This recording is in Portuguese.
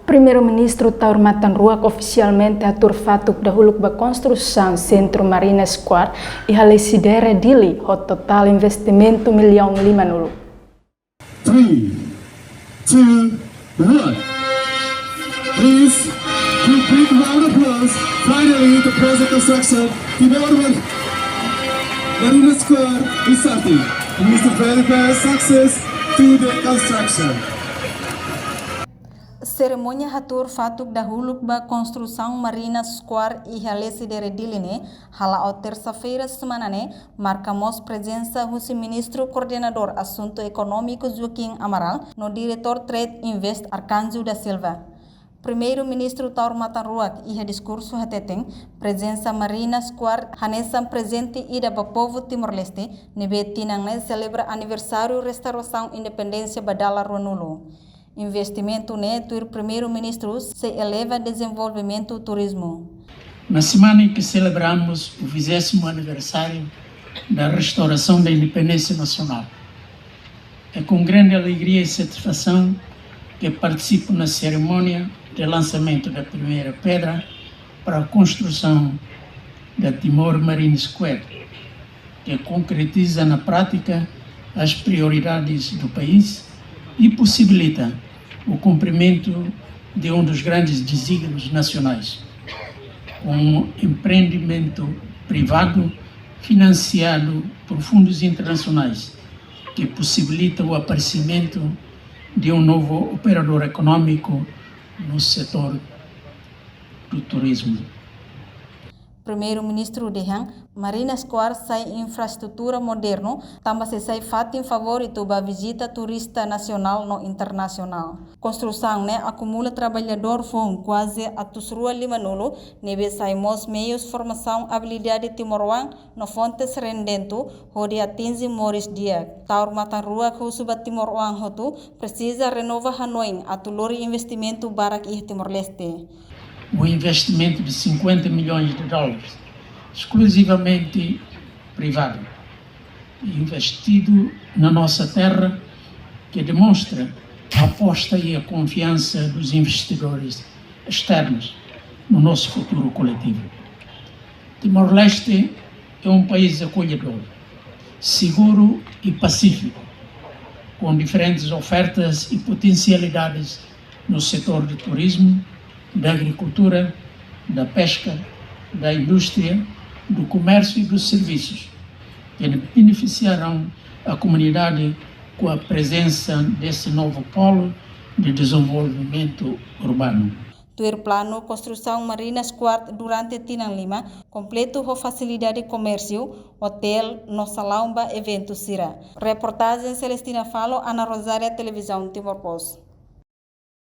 Primeiro-Ministro Taur Matanruak oficialmente atur fatuk dahulu ba construção Centro Marina Square e halesidere dili hot total investimento $1,5 milhão. 3, 2, 1. Please, big round of applause. Finally, the project construction, development, Marina Square is starting. It is the very success to the construction. Cerimônia hatur fatuk dahulu ba construção Marina Square e halesidere diline hala ao terça-feira semanane marcamos presença do ministro coordenador assunto econômico Joaquim Amaral no diretor Trade Invest Arcanjo da Silva. Primeiro-ministro Taur Matanruak e discurso hateteng presença Marina Square hanesam presente ida ba povo Timor-Leste nebe tinangne celebra aniversário restauração independência badala Ronulo. Investimento neto do primeiro-ministro se eleva desenvolvimento turismo. Na semana em que celebramos o 20º aniversário da restauração da independência nacional, é com grande alegria e satisfação que participo na cerimônia de lançamento da primeira pedra para a construção da Timor Marine Square, que concretiza na prática as prioridades do país e possibilita o cumprimento de um dos grandes desígnios nacionais, um empreendimento privado financiado por fundos internacionais, que possibilita o aparecimento de um novo operador econômico no setor do turismo. Primeiro-ministro Dehan, Marina Square sai infraestrutura moderno, também se sai fato em favorito da visita turista nacional no internacional. Construção acumula trabalhador com quase a tusrua limanulo, nebe saimos meios formação habilidade timorwan no fontes rendento, onde atinge Morris Diak. Taur Matanruak husubat timorwan hotu precisa renova Hanoi a tulori investimento barak ih Timor-Leste. O investimento de $50 milhões, exclusivamente privado, investido na nossa terra, que demonstra a aposta e a confiança dos investidores externos no nosso futuro coletivo. Timor-Leste é um país acolhedor, seguro e pacífico, com diferentes ofertas e potencialidades no setor do turismo, da agricultura, da pesca, da indústria, do comércio e dos serviços, que beneficiarão a comunidade com a presença desse novo polo de desenvolvimento urbano. Ter plano construção Marina Square durante Tinang Lima, completo com facilidade de comércio, hotel, no salão ba evento Sira. Reportagem Celestina Falo, Ana Rosária, Televisão Timor Post.